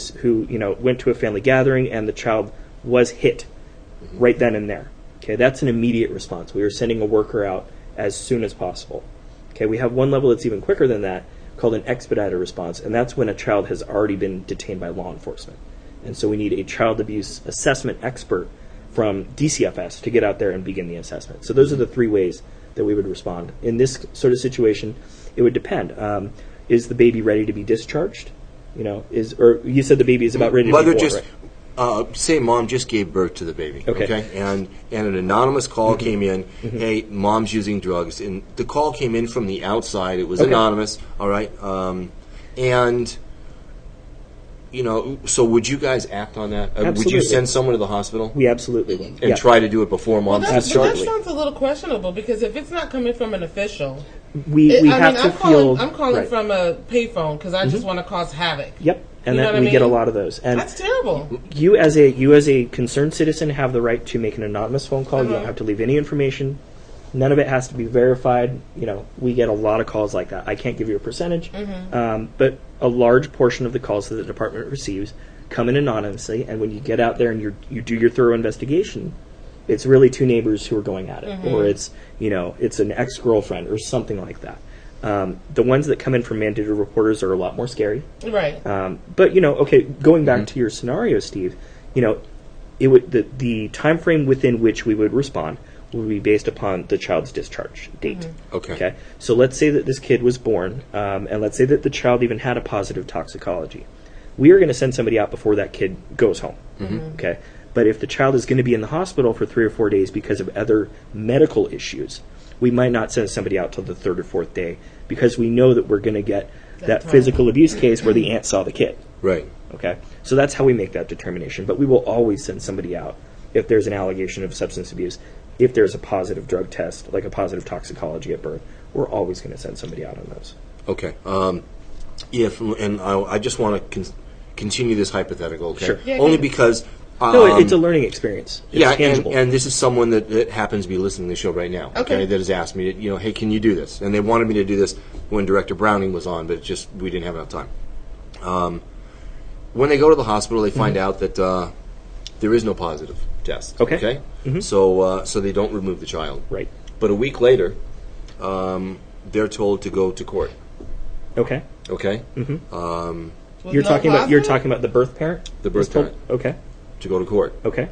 went to a family gathering and the child was hit right then and there. Okay, that's an immediate response. We are sending a worker out as soon as possible. Okay, we have one level that's even quicker than that called an expedited response, and that's when a child has already been detained by law enforcement. And so we need a child abuse assessment expert from DCFS to get out there and begin the assessment. So those are the three ways that we would respond. In this sort of situation, it would depend. Is the baby ready to be discharged? Or you said the baby is about ready to be born, right? Say mom just gave birth to the baby, okay? And an anonymous call came in, hey, mom's using drugs. And the call came in from the outside. It was anonymous, all right? And, so would you guys act on that? Would Absolutely. you send someone to the hospital? We absolutely would. And try to do it before mom That starts? sounds a little questionable, because if it's not coming from an official, We have to field. I'm calling right. from a payphone because I just want to cause havoc. Yep, and You know that what we I get a mean? lot of those. And That's terrible. you as a concerned citizen have the right to make an anonymous phone call. You don't have to leave any information. None of it has to be verified. We get a lot of calls like that. I can't give you a percentage, but a large portion of the calls that the department receives come in anonymously. And when you get out there and you do your thorough investigation, it's really two neighbors who are going at it, or it's an ex-girlfriend or something like that. The ones that come in from mandated reporters are a lot more scary. Right. But going back to your scenario, Steve, the time frame within which we would respond would be based upon the child's discharge date. Okay. So let's say that this kid was born, and let's say that the child even had a positive toxicology. We are going to send somebody out before that kid goes home. Okay. But if the child is going to be in the hospital for 3 or 4 days because of other medical issues, we might not send somebody out till the 3rd or 4th day, because we know that we're going to get that physical abuse case where the aunt saw the kid. Right. Okay? So that's how we make that determination. But we will always send somebody out if there's an allegation of substance abuse. If there's a positive drug test, like a positive toxicology at birth, we're always going to send somebody out on those. Okay. I just want to continue this hypothetical, okay? Sure. Yeah, Only yeah. because... No, it's a learning experience. It's tangible. and this is someone that happens to be listening to the show right now, Okay. that has asked me, hey, can you do this? And they wanted me to do this when Director Browning was on, but we didn't have enough time. When they go to the hospital, they find out that there is no positive test. Okay. So they don't remove the child. Right. But a week later, they're told to go to court. Okay. Okay. With You're no talking positive? about the birth parent? The birth is told- parent. Okay. To go to court. Okay.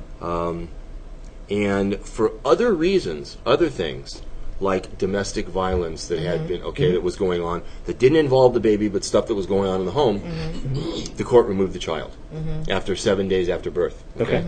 And for other reasons, other things, like domestic violence that had been, that was going on, that didn't involve the baby, but stuff that was going on in the home, the court removed the child after 7 days after birth. Okay.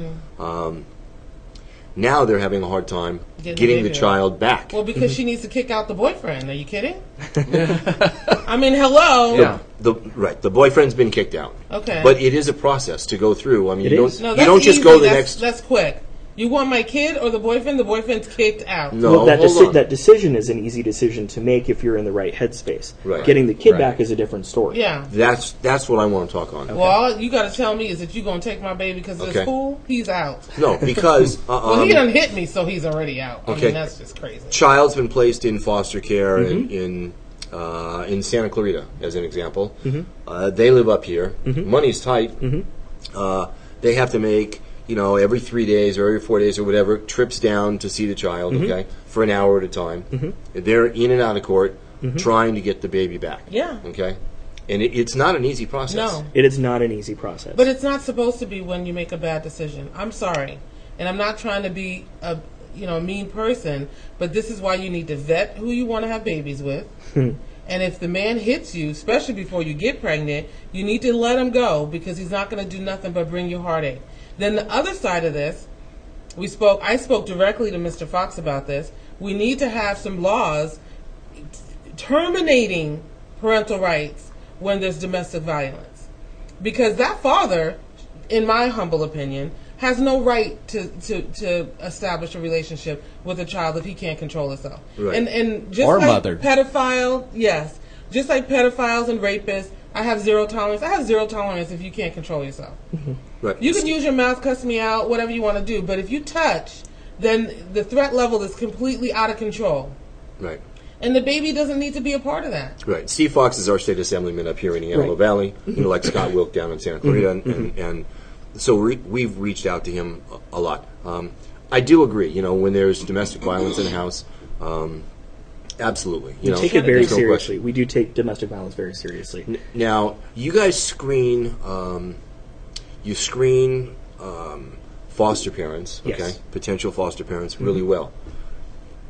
Now they're having a hard time Getting getting the the baby child back. Well, because she needs to kick out the boyfriend. Are you kidding? I mean, hello. Yeah. The boyfriend's been kicked out. Okay. But it is a process to go through. I mean, It you is. don't, No, you that's don't just easy. go the That's- next... That's quick. You want my kid or the boyfriend? The boyfriend's kicked out. No, Well, hold on. that decision is an easy decision to make if you're in the right headspace. Right. Getting the kid Right. back is a different story. Yeah. That's what I want to talk on. Well, all you got to tell me is that you're going to take my baby because it's Okay. cool. He's out. No, because Well, he done hit me, so he's already out. I Okay. mean, that's just crazy. child's been placed in foster care in Santa Clarita, as an example. They live up here. Money's tight. They have to make, every 3 days or every 4 days or whatever, trips down to see the child, okay, for an hour at a time. They're in and out of court trying to get the baby back. Yeah. Okay? And it's not an easy process. No. It is not an easy process. But it's not supposed to be when you make a bad decision. I'm sorry. And I'm not trying to be a mean person, but this is why you need to vet who you want to have babies with. And if the man hits you, especially before you get pregnant, you need to let him go because he's not going to do nothing but bring you heartache. Then the other side of this, I spoke directly to Mr. Fox about this. We need to have some laws terminating parental rights when there's domestic violence. Because that father, in my humble opinion, has no right to establish a relationship with a child if he can't control himself. Right. And just Or like mother. pedophile, yes. Just like pedophiles and rapists, I have zero tolerance. I have zero tolerance if you can't control yourself. Right. You can use your mouth, cuss me out, whatever you want to do, but if you touch, then the threat level is completely out of control. Right. And the baby doesn't need to be a part of that. Right. Steve Fox is our state assemblyman up here in the Antelope Valley, like Scott Wilk down in Santa Clarita, and so we've reached out to him a lot. I do agree, when there's domestic violence in the house, absolutely. we take it very there's no seriously. question. We do take domestic violence very seriously. Now, you guys screen, foster parents, Yes. okay, potential foster parents, really well.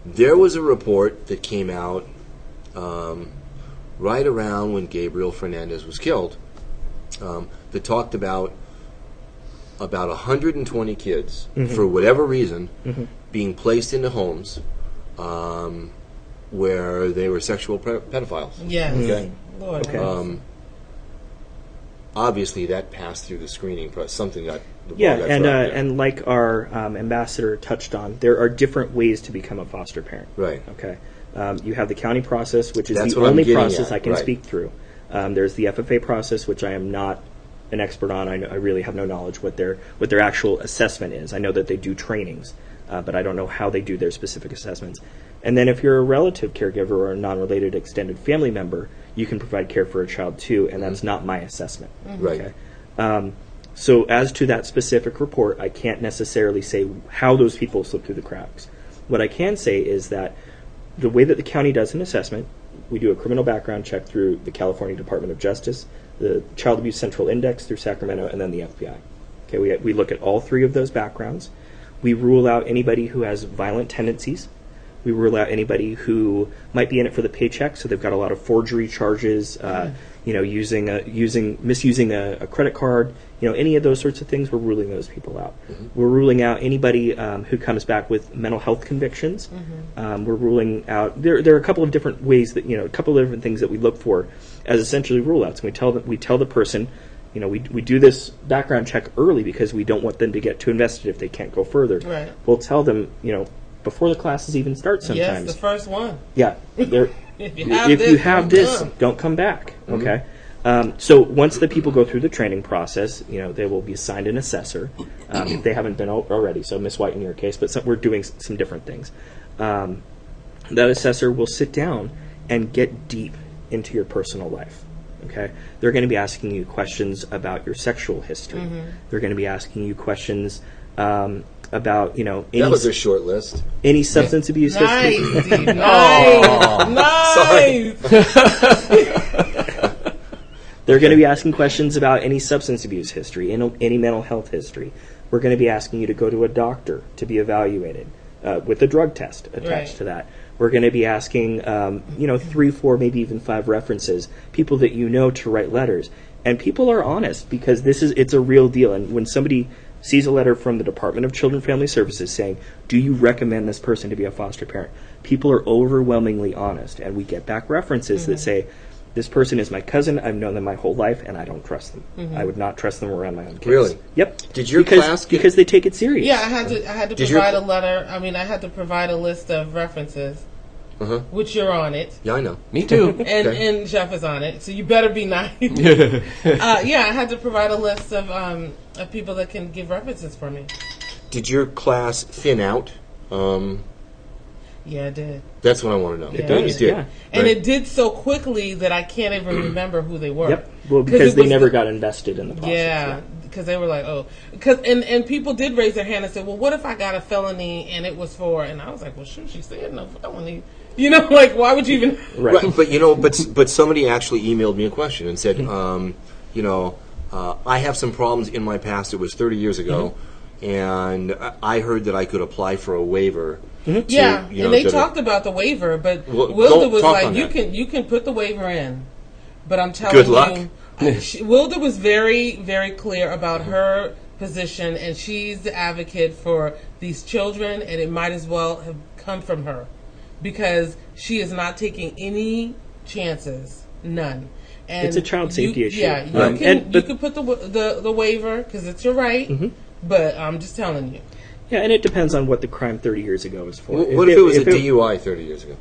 There was a report that came out right around when Gabriel Fernandez was killed that talked about 120 kids, for whatever reason, being placed into homes where they were sexual pedophiles. Yes. Okay. Lord. Okay. obviously that passed through the screening process. Something got and like our ambassador touched on, there are different ways to become a foster parent. Right. Okay. You have the county process, which is That's the what I'm only getting process at. I can Right. speak through. There's the FFA process, which I am not an expert on. I really have no knowledge what their actual assessment is. I know that they do trainings, but I don't know how they do their specific assessments. And then if you're a relative caregiver or a non-related extended family member, you can provide care for a child too, and that's not my assessment. Right. Okay? So as to that specific report, I can't necessarily say how those people slip through the cracks. What I can say is that the way that the county does an assessment, we do a criminal background check through the California Department of Justice, the Child Abuse Central Index through Sacramento, and then the FBI. Okay, we look at all three of those backgrounds. We rule out anybody who has violent tendencies. We rule out anybody who might be in it for the paycheck, so they've got a lot of forgery charges, misusing a credit card, any of those sorts of things. We're ruling those people out. We're ruling out anybody who comes back with mental health convictions. We're ruling out. There are a couple of different ways that a couple of different things that we look for as essentially rule outs. And we tell the person, we do this background check early because we don't want them to get too invested if they can't go further. Right. We'll tell them, before the classes even start sometimes. Yes, the first one. Yeah. If you have this, don't come back. Okay. So once the people go through the training process, they will be assigned an assessor. If they haven't been already, so Miss White in your case, but we're doing some different things. That assessor will sit down and get deep into your personal life. Okay, they're going to be asking you questions about your sexual history. They're going to be asking you questions about that was a short list. Any substance abuse history. Steve, nice. They're going to be asking questions about any substance abuse history, any mental health history. We're going to be asking you to go to a doctor to be evaluated with a drug test attached to that. We're going to be asking, 3, 4, maybe even 5 references, people that to write letters. And people are honest because it's a real deal. And when somebody sees a letter from the Department of Children and Family Services saying, do you recommend this person to be a foster parent? People are overwhelmingly honest. And we get back references that say, this person is my cousin, I've known them my whole life, and I don't trust them. I would not trust them around my own kids. Really? Yep. Did your class get... Because they take it serious. Yeah, I had to provide a letter. I had to provide a list of references. Which you're on it. Yeah, I know. Me too. And Jeff is on it, so you better be nice. I had to provide a list of people that can give references for me. Did your class thin out? Yeah, it did. That's what I want to know. Yeah. It did. Yeah. And it did so quickly that I can't even remember who they were. Yep. Well, because they never got invested in the process. Yeah. Because they were like, and people did raise their hand and said, well, what if I got a felony and it was for, and I was like, well, shoot, she said no felony. Why would you even? Right. But somebody actually emailed me a question and said, I have some problems in my past. It was 30 years ago, and I heard that I could apply for a waiver. And they talked about the waiver, but Wilda was like, you can put the waiver in, but I'm telling you, good luck. Wilda was very, very clear about her position, and she's the advocate for these children, and it might as well have come from her. Because she is not taking any chances, none. And it's a child safety issue. Yeah, you can put the waiver because it's your right. But I'm just telling you. Yeah, and it depends on what the crime 30 years ago is for. What if it was a DUI 30 years ago?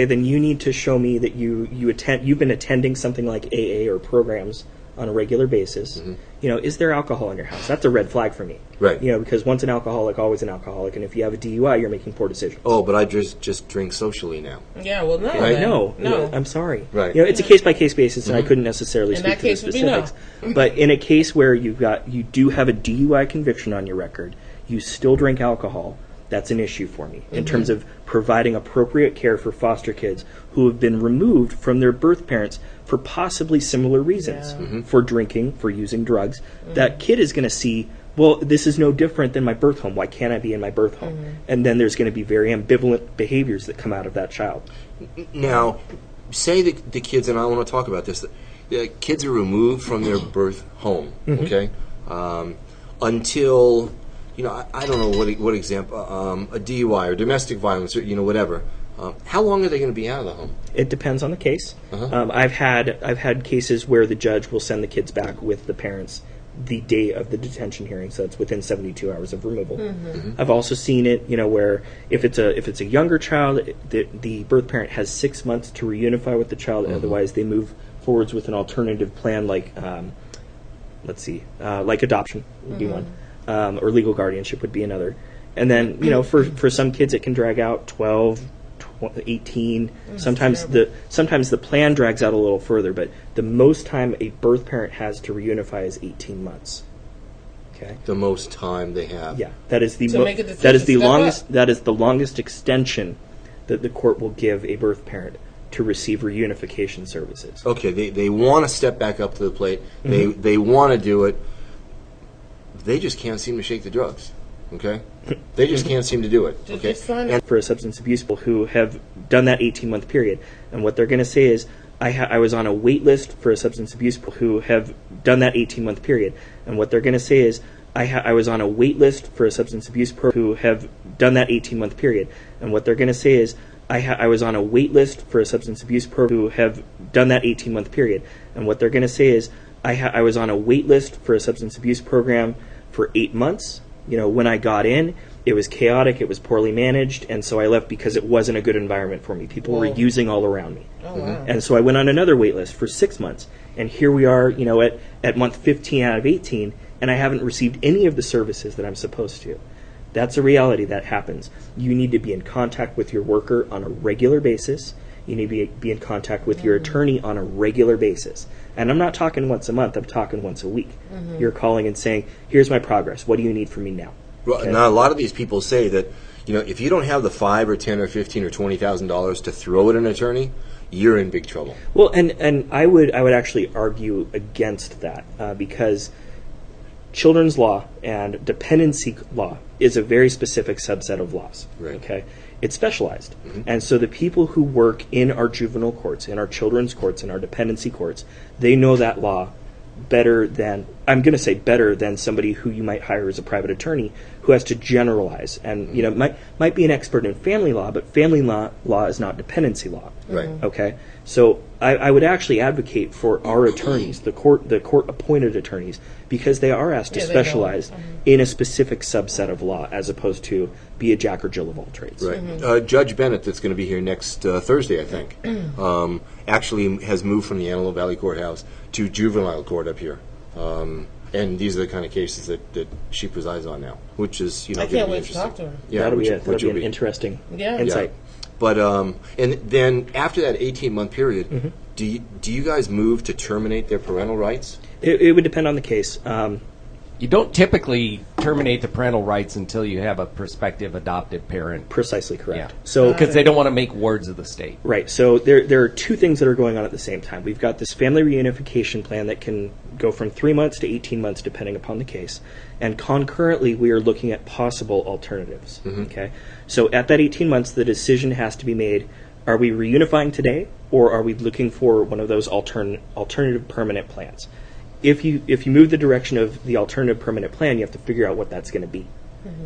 Then you need to show me that you've been attending something like AA or programs on a regular basis. Is there alcohol in your house? That's a red flag for me. Right. Because once an alcoholic, always an alcoholic, and if you have a DUI, you're making poor decisions. Oh, but I just drink socially now. Yeah, well, no. Right? No. I'm sorry. Right. It's a case-by-case basis, and I couldn't necessarily speak to the specifics. But in a case where you do have a DUI conviction on your record, you still drink alcohol, that's an issue for me in terms of providing appropriate care for foster kids who have been removed from their birth parents for possibly similar reasons, for drinking, for using drugs. That kid is going to see, well, this is no different than my birth home. Why can't I be in my birth home? And then there's going to be very ambivalent behaviors that come out of that child. Now, say that the kids, and I want to talk about this, the kids are removed from their birth home, okay, until... I don't know what example, a DUI or domestic violence or, whatever. How long are they going to be out of the home? It depends on the case. I've had cases where the judge will send the kids back with the parents the day of the detention hearing, so it's within 72 hours of removal. I've also seen it, where if it's a younger child, the birth parent has 6 months to reunify with the child. Otherwise, they move forwards with an alternative plan, like like adoption would be one, or legal guardianship would be another. And then for some kids, it can drag out 12. 18. Sometimes the plan drags out a little further, but the most time a birth parent has to reunify is 18 months. Okay. The most time they have. Yeah, that is the longest. That is the longest extension that the court will give a birth parent to receive reunification services. Okay, they want to step back up to the plate. They want to do it. They just can't seem to shake the drugs. Okay, they just can't seem to do it. Okay, and for a substance abuse people who have done that 18-month period, and what they're going to say is, I was on a wait list for a substance abuse people who have done that 18-month period, and what they're going to say is, I was on a wait list for a substance abuse who have done that 18-month period, and what they're going to say is, I was on a wait list for a substance abuse who have done that 18-month period, and what they're going to say is, I was on a wait list for a substance abuse program for 8 months. When I got in, it was chaotic, it was poorly managed, and so I left because it wasn't a good environment for me. People were using all around me. Oh, wow. And so I went on another wait list for 6 months, and here we are, at month 15 out of 18, and I haven't received any of the services that I'm supposed to. That's a reality that happens. You need to be in contact with your worker on a regular basis. You need to be in contact with your attorney on a regular basis. And I'm not talking once a month, I'm talking once a week. You're calling and saying, here's my progress, what do you need from me now? Well, now a lot of these people say that, if you don't have the $5 or $10 or $15 or $20,000 to throw at an attorney, you're in big trouble. Well, and I would actually argue against that because children's law and dependency law is a very specific subset of laws. Right. Okay, it's specialized, and so the people who work in our juvenile courts, in our children's courts, in our dependency courts, they know that law better than somebody who you might hire as a private attorney who has to generalize and might be an expert in family law, but family law is not dependency law. Right. Okay, so I would actually advocate for our attorneys, the court appointed attorneys, because they are asked to specialize in a specific subset of law as opposed to be a Jack or Jill of all trades. Right. Judge Bennett, that's going to be here next Thursday, I think, actually has moved from the Antelope Valley Courthouse to juvenile court up here. And these are the kind of cases that she presides on now, which is, I can't wait to talk to her. Yeah, that'll be an interesting insight. Yeah. But and then after that 18-month period, do you guys move to terminate their parental rights? It would depend on the case. You don't typically terminate the parental rights until you have a prospective adoptive parent. Precisely correct. Yeah. So because they don't want to make wards of the state. Right. So there are two things that are going on at the same time. We've got this family reunification plan that can go from 3 months to 18 months depending upon the case. And concurrently, we are looking at possible alternatives. Okay. So at that 18 months, the decision has to be made. Are we reunifying today, or are we looking for one of those alternative permanent plans? If you move the direction of the alternative permanent plan, you have to figure out what that's going to be.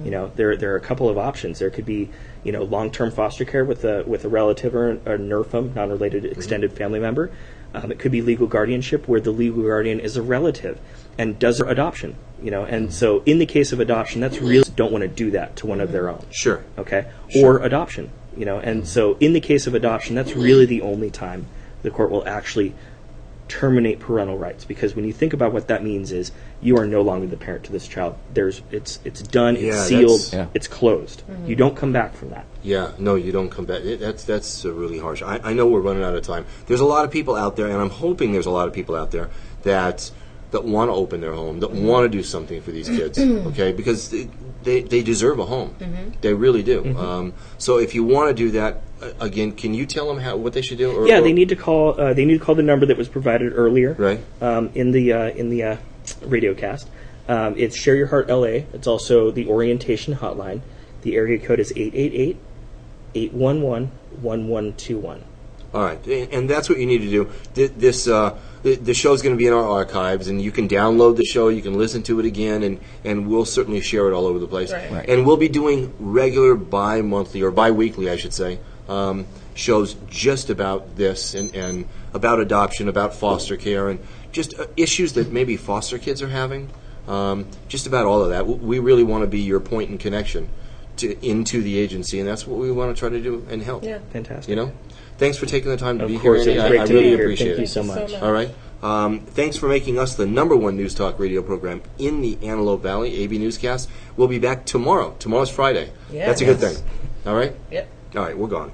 There are a couple of options. There could be long-term foster care with a relative or a NRFM, non-related extended family member. It could be legal guardianship where the legal guardian is a relative and does adoption. And so in the case of adoption, that's really don't want to do that to one of their own. Sure. Okay. Sure. Or adoption. And so in the case of adoption, that's really the only time the court will actually terminate parental rights, because when you think about what that means is you are no longer the parent to this child. It's done, it's sealed, it's closed. You don't come back from that. Yeah, no, you don't come back. That's really harsh. I know we're running out of time. There's a lot of people out there, and I'm hoping there's a lot of people out there that want to open their home, that want to do something for these kids, okay? Because they deserve a home. They really do. So if you want to do that, again, can you tell them what they should do? They need to call. They need to call the number that was provided earlier, right? In the radio cast. It's Share Your Heart LA. It's also the orientation hotline. The area code is 888-811-1121. All right, and that's what you need to do. The show's going to be in our archives, and you can download the show, you can listen to it again, and we'll certainly share it all over the place. Right. And we'll be doing regular bi-monthly, or bi-weekly, I should say, shows just about this and about adoption, about foster care, and just issues that maybe foster kids are having. Just about all of that. We really want to be your point and connection into the agency, and that's what we want to try to do and help. Yeah. Fantastic. You know, thanks for taking the time to be Of course, here. it's Andy. great I to really be here. appreciate Thank it. you so much. All right. Thanks for making us the #1 news talk radio program in the Antelope Valley, AV Newscast. We'll be back tomorrow. Tomorrow's Friday. Yeah. That's a good thing. All right? Yep. All right, we're gone.